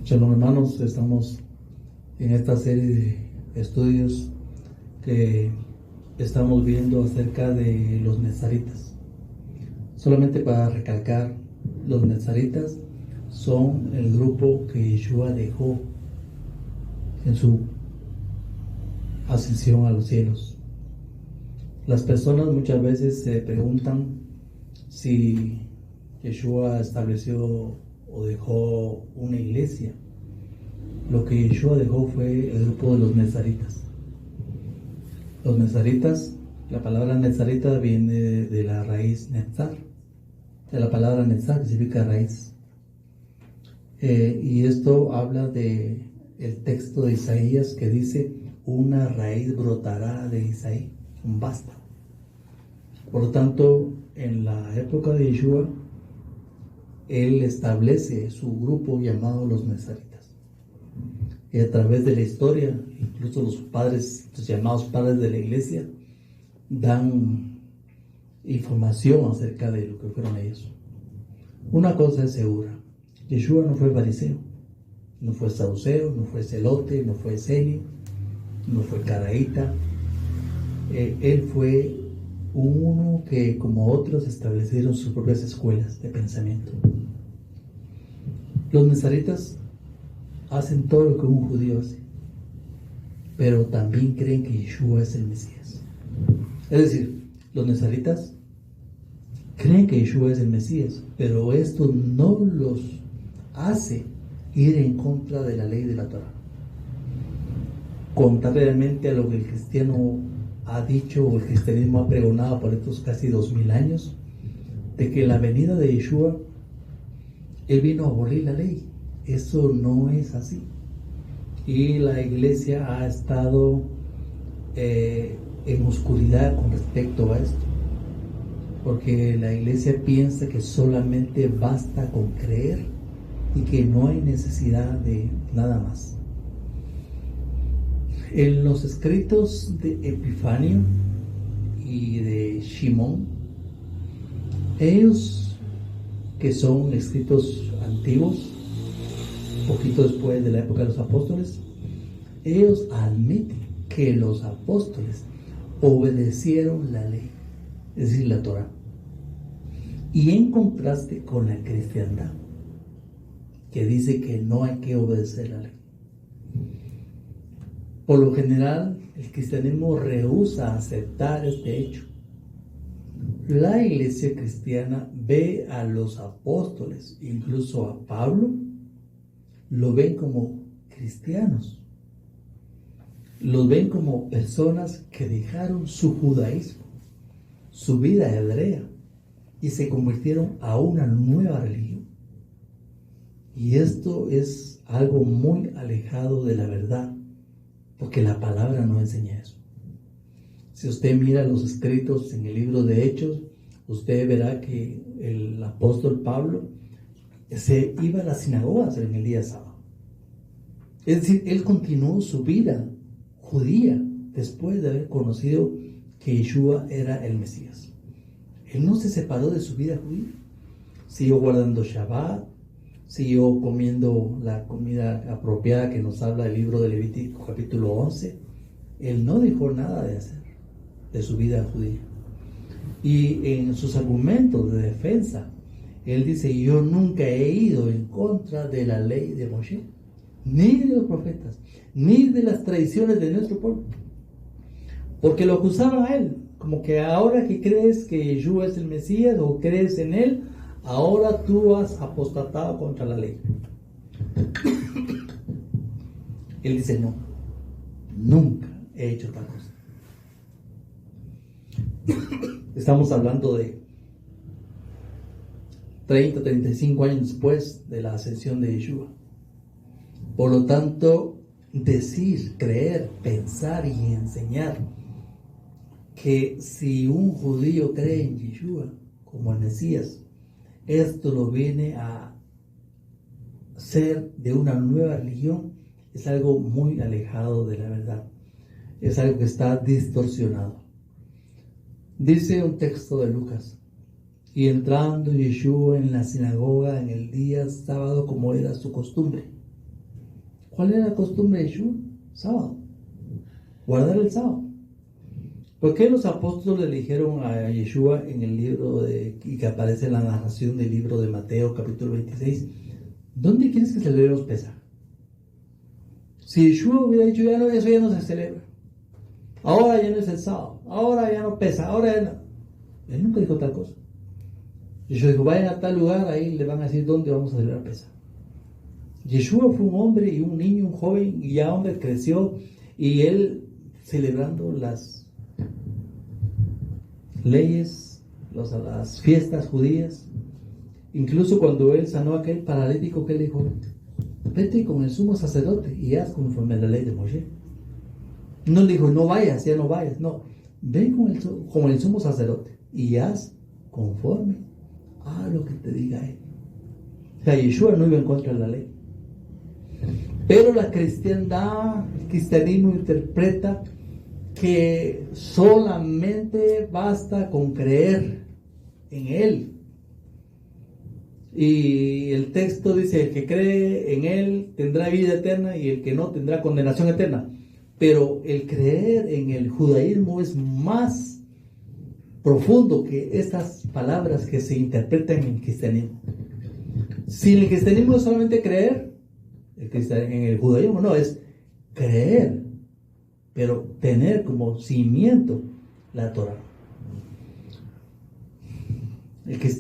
Shalom hermanos, estamos en esta serie de estudios que estamos viendo acerca de los nezaritas. Solamente para recalcar, los nezaritas son el grupo que Yeshua dejó en su ascensión a los cielos. Las personas muchas veces se preguntan si Yeshua estableció o dejó una iglesia. Lo que Yeshua dejó fue el grupo de los nezaritas. Los nezaritas, la palabra nezarita viene de la raíz netzar, de la palabra netzar, que significa raíz. Y esto habla de el texto de Isaías que dice: una raíz brotará de Isaí, un vástago. Por lo tanto, en la época de Yeshua, él establece su grupo llamado los nezaritas. Y a través de la historia, incluso los padres, los llamados padres de la iglesia, dan información acerca de lo que fueron ellos. Una cosa es segura: Yeshua no fue fariseo, no fue saduceo, no fue celote, no fue senio, no fue caraíta. Él fue uno que, como otros, establecieron sus propias escuelas de pensamiento. Los nezaritas hacen todo lo que un judío hace, pero también creen que Yeshua es el Mesías. Es decir, los nezaritas creen que Yeshua es el Mesías, pero esto no los hace ir en contra de la ley de la Torah. Contrariamente a lo que el cristiano ha dicho o el cristianismo ha pregonado por estos casi 2000 años, de que la venida de Yeshua, él vino a abolir la ley. Eso no es así. Y la iglesia ha estado en oscuridad con respecto a esto, porque la iglesia piensa que solamente basta con creer y que no hay necesidad de nada más. En los escritos de Epifanio y de Shimón, ellos, que son escritos antiguos, poquito después de la época de los apóstoles, ellos admiten que los apóstoles obedecieron la ley, es decir, la Torah, y en contraste con la cristiandad, que dice que no hay que obedecer la ley. Por lo general, el cristianismo rehúsa aceptar este hecho. La iglesia cristiana ve a los apóstoles, incluso a Pablo, lo ven como cristianos. Los ven como personas que dejaron su judaísmo, su vida hebrea, y se convirtieron a una nueva religión. Y esto es algo muy alejado de la verdad, porque la palabra no enseña eso. Si usted mira los escritos en el libro de Hechos, usted verá que el apóstol Pablo se iba a las sinagogas en el día sábado. Es decir, él continuó su vida judía después de haber conocido que Yeshua era el Mesías. Él no se separó de su vida judía. Siguió guardando Shabbat, siguió comiendo la comida apropiada que nos habla el libro de Levítico capítulo 11. Él no dejó nada de hacer de su vida judía. Y en sus argumentos de defensa, él dice: yo nunca he ido en contra de la ley de Moshe, ni de los profetas, ni de las tradiciones de nuestro pueblo. Porque lo acusaban a él, como que ahora que crees que Yeshua es el Mesías o crees en él, ahora tú has apostatado contra la ley. Él dice: no, nunca he hecho tal cosa. Estamos hablando de 30, 35 años después de la ascensión de Yeshua. Por lo tanto, decir, creer, pensar y enseñar que si un judío cree en Yeshua como el Mesías, esto lo viene a ser de una nueva religión, es algo muy alejado de la verdad. Es algo que está distorsionado. Dice un texto de Lucas: y entrando Yeshua en la sinagoga en el día sábado, como era su costumbre, ¿Cuál era la costumbre de Yeshua? Sábado. Guardar el sábado. ¿Por qué los apóstoles le dijeron a Yeshua en el libro y que aparece en la narración del libro de Mateo, capítulo 26, ¿dónde quieres que celebremos Pesaj? Si Yeshua hubiera dicho, eso ya no se celebra. Ahora ya no es el sábado. Ahora ya no pesa. Ahora ya no. Él nunca dijo tal cosa. Yeshua dijo, vayan a tal lugar, ahí le van a decir dónde vamos a celebrar Pesaj. Yeshua fue un hombre y un niño, un joven, y ya hombre creció, y él celebrando las leyes, las fiestas judías. Incluso cuando él sanó a aquel paralítico, que él dijo, vete con el sumo sacerdote y haz conforme a la ley de Moshe. No le dijo, no vayas, ya no vayas. No, ven con el sumo sacerdote y haz conforme a lo que te diga él. O sea, Yeshua no iba en contra de la ley. Pero la cristiandad, el cristianismo interpreta que solamente basta con creer en Él. Y el texto dice, el que cree en Él tendrá vida eterna y el que no tendrá condenación eterna. Pero el creer en el judaísmo es más profundo que estas palabras que se interpretan en el cristianismo. Si en el cristianismo es solamente creer, en el judaísmo no, es creer, pero tener como cimiento la Torah.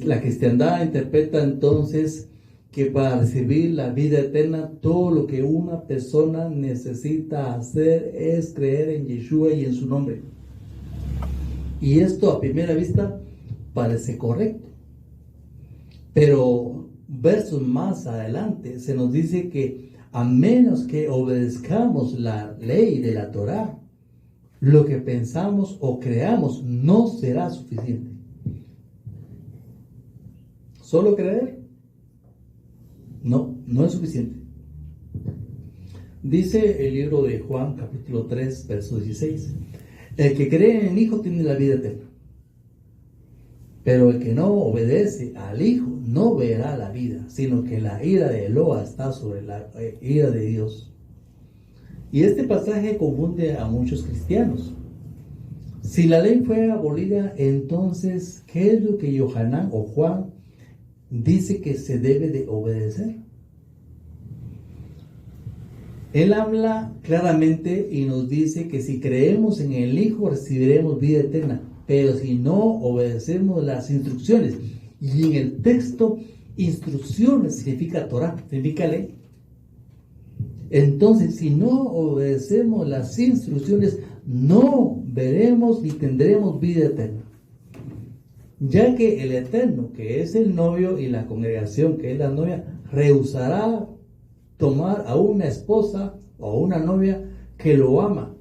La cristiandad interpreta entonces que para recibir la vida eterna, todo lo que una persona necesita hacer es creer en Yeshua y en su nombre. Y esto a primera vista parece correcto. Pero versos más adelante se nos dice que a menos que obedezcamos la ley de la Torah, lo que pensamos o creamos no será suficiente. ¿Solo creer? No es suficiente. Dice el libro de Juan, capítulo 3, verso 16. El que cree en el Hijo tiene la vida eterna. Pero el que no obedece al Hijo no verá la vida, sino que la ira de Eloa está sobre la ira de Dios. Y este pasaje confunde a muchos cristianos. Si la ley fue abolida, entonces, ¿qué es lo que Yohanan o Juan dice que se debe de obedecer? Él habla claramente y nos dice que si creemos en el Hijo recibiremos vida eterna, pero si no obedecemos las instrucciones, y en el texto instrucciones significa Torah, significa ley. Entonces, si no obedecemos las instrucciones, no veremos ni tendremos vida eterna. Ya que el Eterno, que es el novio, y la congregación, que es la novia, rehusará tomar a una esposa o a una novia que lo ama,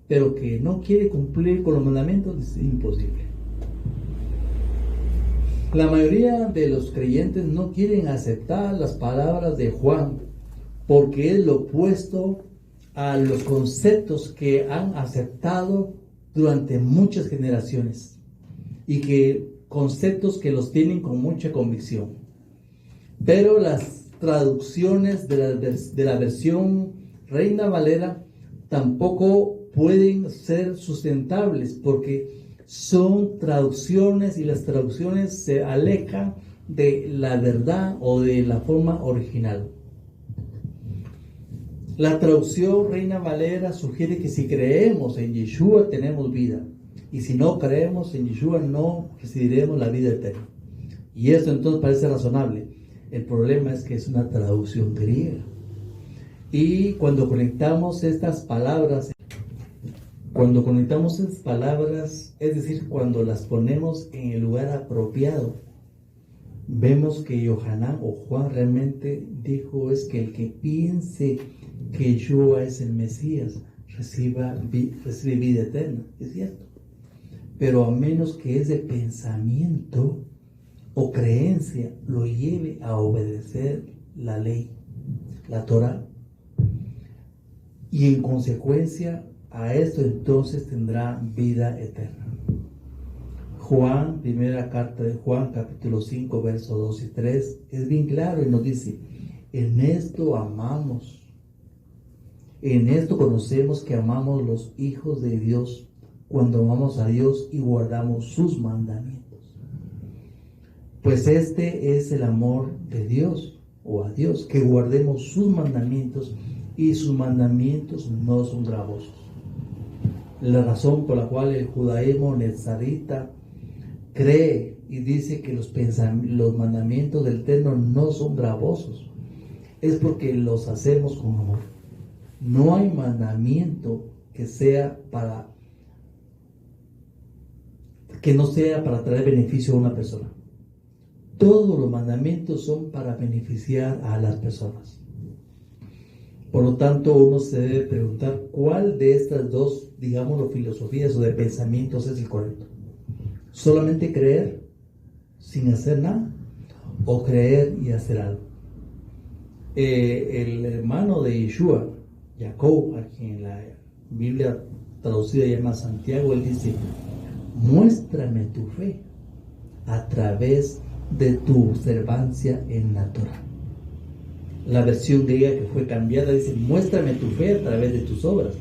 pero que no quiere cumplir con los mandamientos, es imposible. La mayoría de los creyentes no quieren aceptar las palabras de Juan, porque es lo opuesto a los conceptos que han aceptado durante muchas generaciones, y que conceptos que los tienen con mucha convicción. Pero las traducciones de la versión Reina Valera tampoco pueden ser sustentables, porque son traducciones y las traducciones se alejan de la verdad o de la forma original. La traducción Reina Valera sugiere que si creemos en Yeshua tenemos vida, y si no creemos en Yeshua no recibiremos la vida eterna. Y esto entonces parece razonable. El problema es que es una traducción griega. Y cuando conectamos estas palabras, es decir, cuando las ponemos en el lugar apropiado, vemos que Yohanan o Juan realmente dijo es que el que piense que Yeshua es el Mesías recibe vida eterna. Es cierto. Pero a menos que ese pensamiento o creencia lo lleve a obedecer la ley, la Torah, y en consecuencia a esto entonces tendrá vida eterna. Juan, primera carta de Juan, capítulo 5, versos 2 y 3, es bien claro y nos dice, en esto amamos En esto conocemos que amamos los hijos de Dios, cuando amamos a Dios y guardamos sus mandamientos. Pues este es el amor de Dios, o a Dios, que guardemos sus mandamientos, y sus mandamientos no son gravosos. La razón por la cual el judaísmo nezarita cree y dice que los mandamientos del Eterno no son gravosos es porque los hacemos con amor. No hay mandamiento que no sea para traer beneficio a una persona. Todos los mandamientos son para beneficiar a las personas. Por lo tanto, uno se debe preguntar cuál de estas dos, digámoslo, filosofías o de pensamientos es el correcto. ¿Solamente creer sin hacer nada? ¿O creer y hacer algo? El hermano de Yeshua, Jacob, a quien la Biblia traducida llama Santiago, él dice: muéstrame tu fe a través de tu observancia en la Torah. La versión griega que fue cambiada dice: muéstrame tu fe a través de tus obras.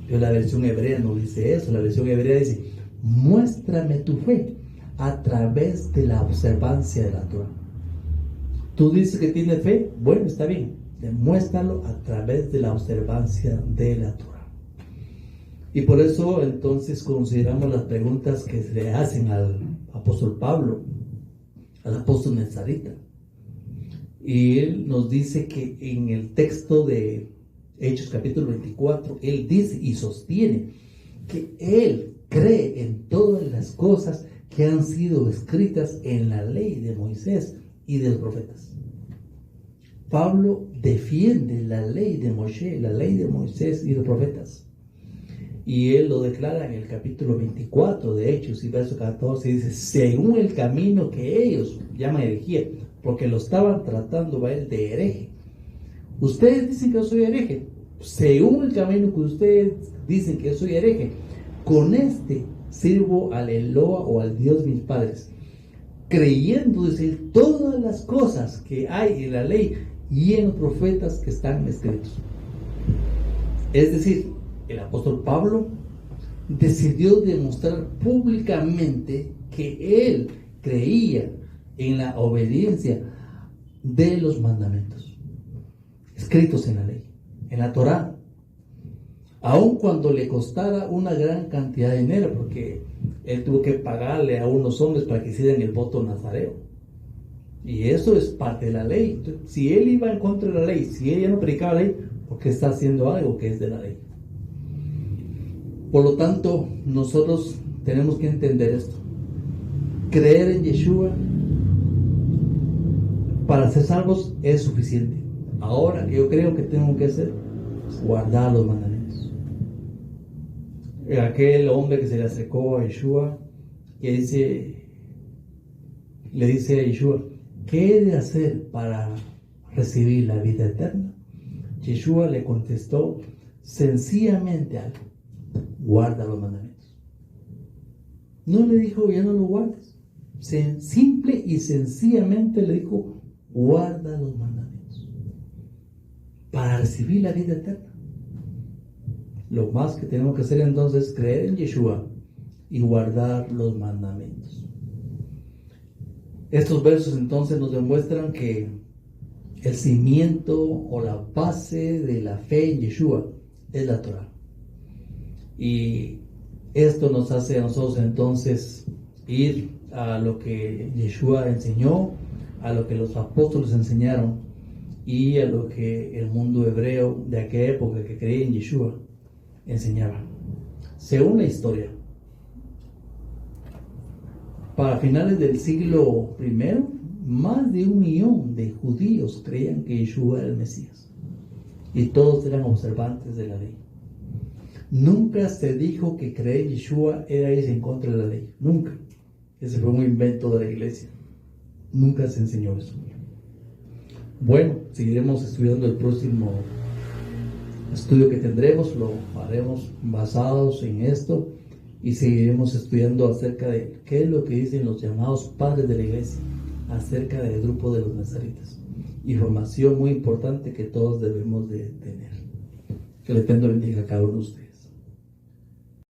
Pero la versión hebrea no dice eso. La versión hebrea dice: muéstrame tu fe a través de la observancia de la Torah. Tú dices que tienes fe, bueno, está bien, demuéstralo a través de la observancia de la Torah. Y por eso entonces consideramos las preguntas que se le hacen al apóstol Pablo, al apóstol nezarita. Y él nos dice que en el texto de Hechos capítulo 24, él dice y sostiene que él cree en todas las cosas que han sido escritas en la ley de Moisés y de los profetas. Pablo defiende la ley de Moshe, la ley de Moisés y los profetas. Y él lo declara en el capítulo 24 de Hechos y verso 14, dice: según el camino que ellos llaman herejía, porque lo estaban tratando a él de hereje. Ustedes dicen que yo soy hereje. Según el camino que ustedes dicen que yo soy hereje, con este sirvo al Eloa o al Dios de mis padres, creyendo decir todas las cosas que hay en la ley y en los profetas que están escritos. Es decir, el apóstol Pablo decidió demostrar públicamente que él creía en la obediencia de los mandamientos escritos en la ley, en la Torá, aun cuando le costara una gran cantidad de dinero, porque él tuvo que pagarle a unos hombres para que hicieran el voto nazareo, y eso es parte de la ley. Entonces, si él iba en contra de la ley, si ella no predicaba la ley, porque está haciendo algo que es de la ley. Por lo tanto, nosotros tenemos que entender esto: creer en Yeshua para ser salvos es suficiente. Ahora, yo creo que tengo que hacer guardar los mandamientos. Aquel hombre que se le acercó a Yeshua, que le dice a Yeshua: ¿qué he de hacer para recibir la vida eterna? Yeshua le contestó sencillamente algo: guarda los mandamientos. No le dijo ya no lo guardes. Simple y sencillamente le dijo: guarda los mandamientos para recibir la vida eterna. Lo más que tenemos que hacer entonces es creer en Yeshua y guardar los mandamientos. Estos versos entonces nos demuestran que el cimiento o la base de la fe en Yeshua es la Torah. Y esto nos hace a nosotros entonces ir a lo que Yeshua enseñó, a lo que los apóstoles enseñaron y a lo que el mundo hebreo de aquella época que creía en Yeshua enseñaba. Según la historia, para finales del siglo I, más de 1 millón de judíos creían que Yeshua era el Mesías, y todos eran observantes de la ley. Nunca se dijo que creer en Yeshua era irse en contra de la ley. Nunca. Ese fue un invento de la iglesia. Nunca se enseñó eso. Bueno, seguiremos estudiando el próximo estudio que tendremos. Lo haremos basados en esto y seguiremos estudiando acerca de qué es lo que dicen los llamados padres de la iglesia acerca del grupo de los nazaritas. Información muy importante que todos debemos de tener. Que el Eterno bendiga a cada uno de ustedes.